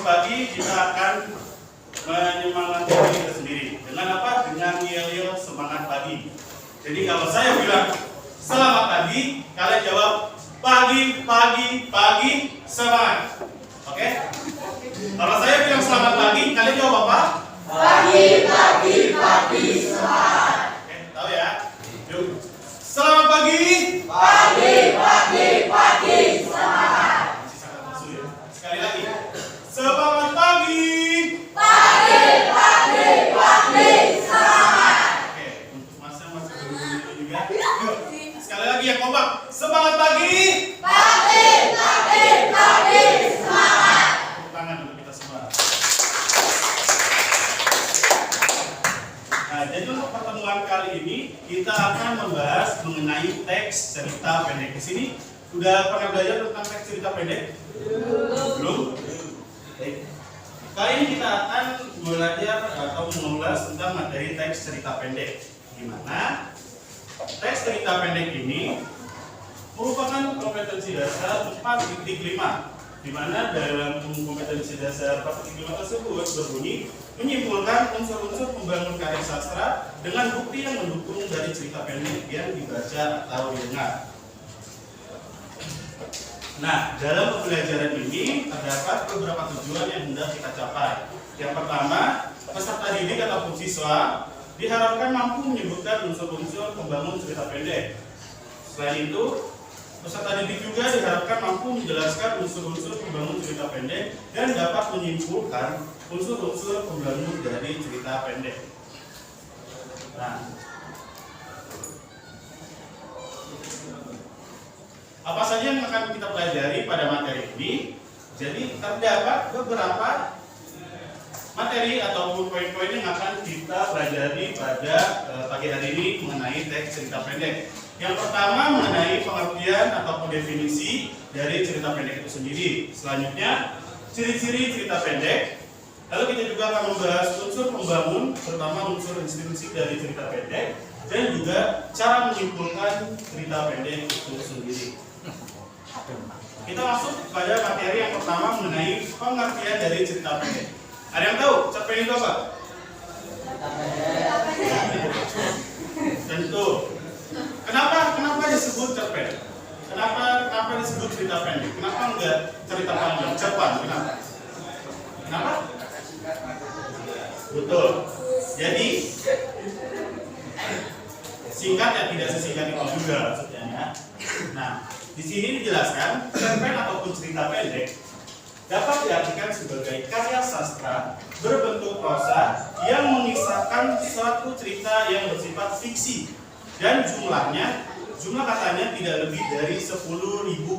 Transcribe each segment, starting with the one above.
pagi kita akan menyemangati diri kita sendiri. Dengan apa? Dengan yel-yel semangat pagi. Jadi kalau saya bilang selamat pagi, kalian jawab pagi, pagi, pagi, semangat. Oke? Kalau saya bilang selamat pagi, kalian jawab apa? Pagi, pagi, pagi, semangat. Oke, tahu ya? Yuk. Selamat pagi. Pagi, pagi, pagi, semangat. Masih sangat masuk ya. Sekali lagi. Semangat pagi. Pagi, pagi, pagi, semangat. Oke, untuk masing-masing guru-guru juga. Yuk. Sekali lagi yang kompak. Semangat pagi. Pagi, pagi, pagi, semangat. Tepuk tangan untuk kita semua. Nah, jadi untuk pertemuan kali ini kita akan membahas mengenai teks cerita pendek. Di sini udah pernah belajar tentang teks cerita pendek? Belum? Baik. Kali ini kita akan belajar atau mengulas tentang materi teks cerita pendek. Di mana teks cerita pendek ini merupakan kompetensi dasar 4.5, di mana dalam kompetensi dasar 4.5 tersebut berbunyi menyimpulkan unsur-unsur pembangun karya sastra dengan bukti yang mendukung dari cerita pendek yang dibaca atau didengar. Nah, dalam pembelajaran ini terdapat beberapa tujuan yang hendak kita capai. Yang pertama, peserta didik ataupun siswa diharapkan mampu menyebutkan unsur-unsur pembangun cerita pendek. Selain itu, peserta didik juga diharapkan mampu menjelaskan unsur-unsur pembangun cerita pendek dan dapat menyimpulkan unsur-unsur pembangun dari cerita pendek. Nah, apa saja yang akan kita pelajari pada materi ini? Jadi terdapat beberapa materi ataupun poin-poin yang akan kita pelajari pada pagi hari ini mengenai teks cerita pendek. Yang pertama mengenai pengertian ataupun definisi dari cerita pendek itu sendiri. Selanjutnya ciri-ciri cerita pendek. Lalu kita juga akan membahas unsur pembangun, terutama unsur institusi dari cerita pendek, dan juga cara menyimpulkan cerita pendek itu sendiri. Kita masuk pada materi yang pertama mengenai pengertian dari cerita pendek. Ada yang tahu cerpen itu apa? Tentu. Kenapa disebut cerpen? Kenapa disebut cerita pendek? Kenapa enggak cerita panjang? Cerpen, kenapa? Betul. Jadi singkat ya, tidak sesingkat itu juga maksudnya. Nah, di sini dijelaskan cerpen ataupun cerita pendek dapat diartikan sebagai karya sastra berbentuk prosa yang mengisahkan suatu cerita yang bersifat fiksi dan jumlah katanya tidak lebih dari 10.000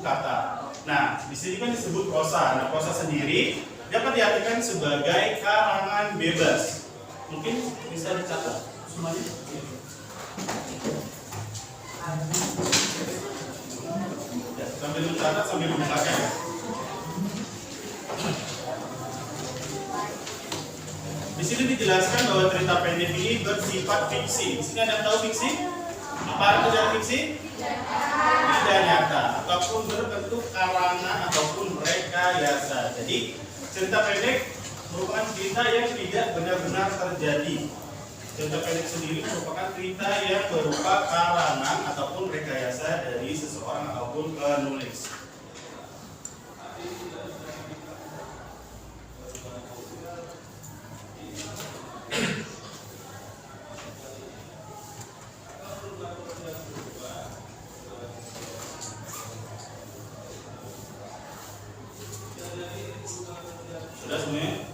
kata. Nah, di sini kan disebut prosa. Nah, prosa sendiri dapat diartikan sebagai karangan bebas. Mungkin bisa dicatat semuanya. Ya, sambil mencatat sambil mendengarkan. Di sini dijelaskan bahwa cerita pendek ini bersifat fiksi. Di sini ada yang tahu fiksi? Apa arti dari fiksi? Tidak nyata ataupun berbentuk karangan ataupun rekayasa. Jadi cerita pendek merupakan cerita yang tidak benar-benar terjadi. Cerita pendek sendiri merupakan cerita yang berupa karangan ataupun rekayasa dari seseorang ataupun penulis. Sudah semuanya?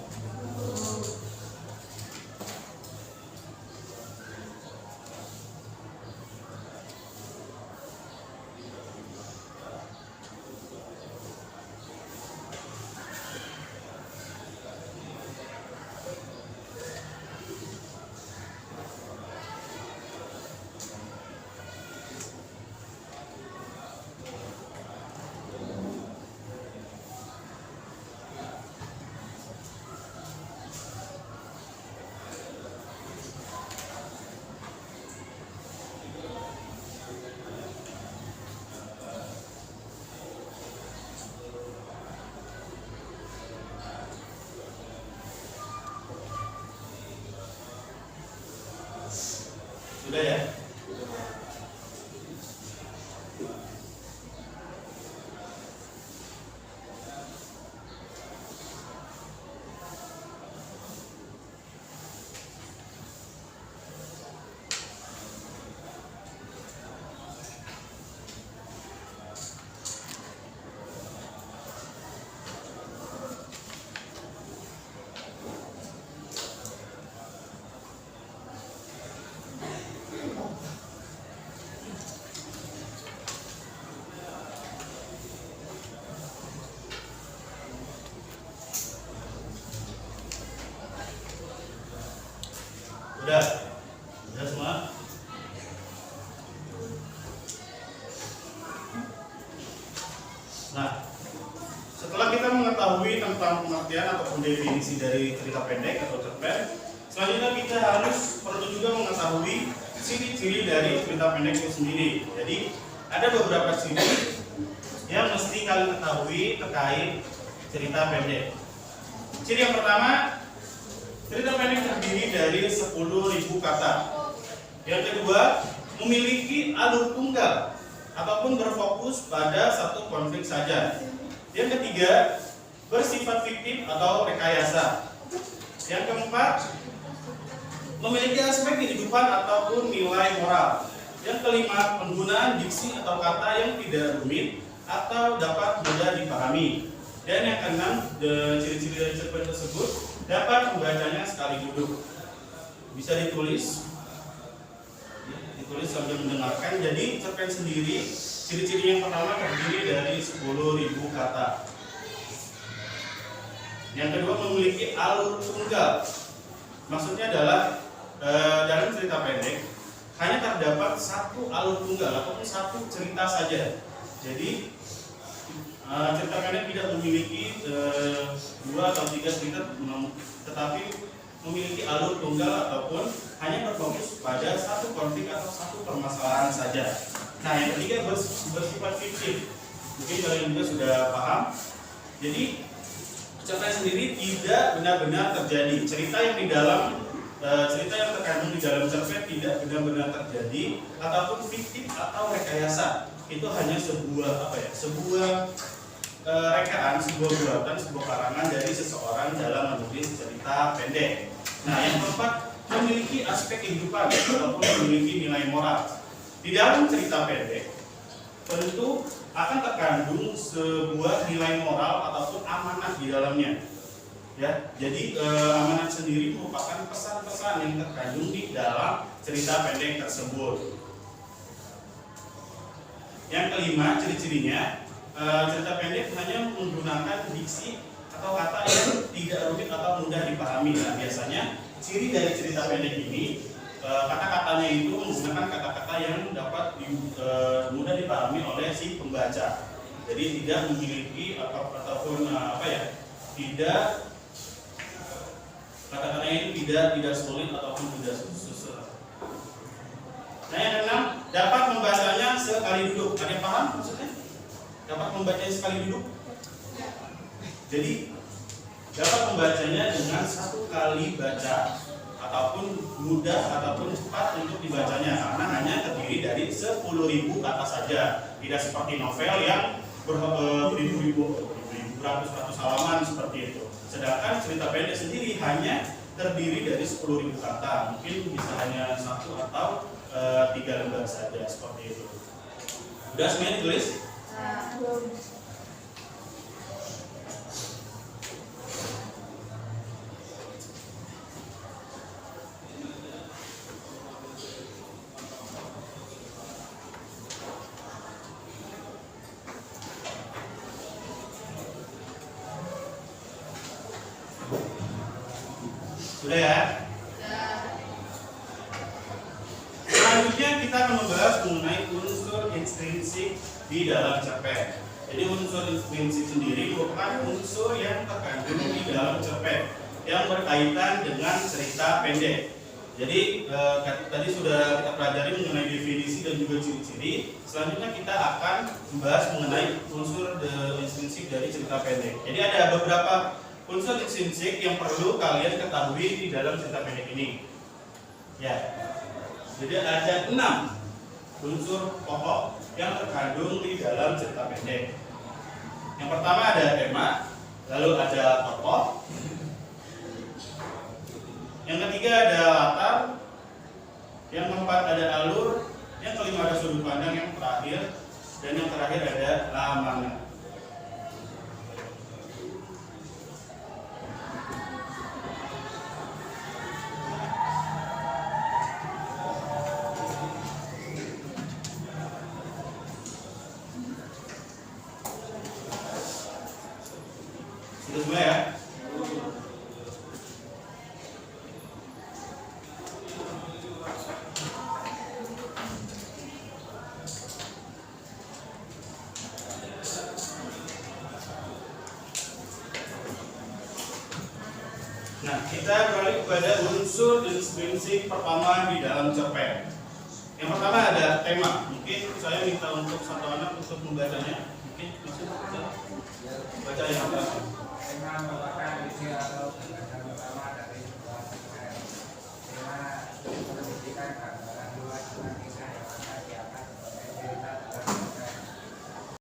Sudah ya? Udah? Udah semua? Nah, setelah kita mengetahui tentang pengertian ataupun definisi dari cerita pendek atau cerpen, selanjutnya kita perlu juga mengetahui ciri-ciri dari cerita pendek itu sendiri. Jadi, ada beberapa ciri yang mesti kalian ketahui terkait cerita pendek. Ciri yang pertama, cerita pendek terdiri dari 10.000 kata. Yang kedua, memiliki alur tunggal ataupun berfokus pada satu konflik saja. Yang ketiga, bersifat fiktif atau rekayasa. Yang keempat, memiliki aspek kehidupan ataupun nilai moral. Yang kelima, penggunaan diksi atau kata yang tidak rumit atau dapat mudah dipahami. Dan yang keenam, ciri-ciri dari cerpen tersebut dapat membacanya sekali duduk. Bisa ditulis sambil mendengarkan. Jadi cerpen sendiri, ciri-ciri yang pertama terdiri dari 10.000 kata. Yang kedua, memiliki alur tunggal. Maksudnya adalah dalam cerita pendek hanya terdapat satu alur tunggal ataupun satu cerita saja. Jadi cerita pendek tidak memiliki 2 atau 3 cerita, tetapi memiliki alur tunggal ataupun hanya berfokus pada satu konflik atau satu permasalahan saja. Nah, yang ketiga, bersifat fiktif. Mungkin kalian juga sudah paham. Jadi cerpen sendiri tidak benar-benar terjadi. Cerita yang terkandung di dalam cerpen tidak benar-benar terjadi ataupun fiktif atau rekayasa. Itu hanya sebuah rekaan, sebuah buatan, sebuah karangan dari seseorang dalam menulis cerita pendek. Nah, yang keempat, memiliki aspek kehidupan ataupun memiliki nilai moral. Di dalam cerita pendek tentu akan terkandung sebuah nilai moral ataupun amanah di dalamnya. Ya, jadi amanah sendiri merupakan pesan-pesan yang terkandung di dalam cerita pendek tersebut. Yang kelima, ciri-cirinya, cerita pendek hanya menggunakan diksi atau kata yang tidak rumit atau mudah dipahami. Nah, biasanya ciri dari cerita pendek ini, kata-katanya itu menggunakan kata-kata yang dapat mudah dipahami oleh si pembaca. Jadi tidak memiliki kata-katanya itu tidak sulit ataupun tidak susah. Nah, yang keenam, dapat membacanya sekali duduk. Ada yang paham maksudnya? Dapat membacanya sekali duduk. Jadi dapat membacanya dengan satu kali baca ataupun mudah ataupun cepat untuk dibacanya, karena hanya terdiri dari 10.000 kata saja. Tidak seperti novel yang beratus-ratus halaman seperti itu. Sedangkan cerita pendek sendiri hanya terdiri dari 10.000 kata, mungkin bisa hanya 1 atau 3 lembar saja seperti itu. Udah semuanya ditulis? Sudah ya? Selanjutnya kita akan membahas mengenai unsur intrinsik di dalam cerpen. Jadi unsur intrinsik sendiri merupakan unsur yang terkandung di dalam cerpen yang berkaitan dengan cerita pendek. Jadi tadi sudah kita pelajari mengenai definisi dan juga ciri-ciri. Selanjutnya kita akan membahas mengenai unsur intrinsik dari cerita pendek. Jadi ada beberapa unsur intrinsik yang perlu kalian ketahui di dalam cerita pendek ini. Ya. Jadi ada 6 unsur pokok yang terkandung di dalam cerita pendek. Yang pertama ada tema, lalu ada tokoh. Yang ketiga ada latar. Yang keempat ada alur. Yang kelima ada sudut pandang. Yang terakhir ada lamangan. Sudah mulai ya? Nah, kita beralih kepada unsur intrinsik pertama di dalam cerpen. Yang pertama ada tema. Mungkin saya minta untuk satu anak untuk membacanya. Mungkin masuk baca yang pertama.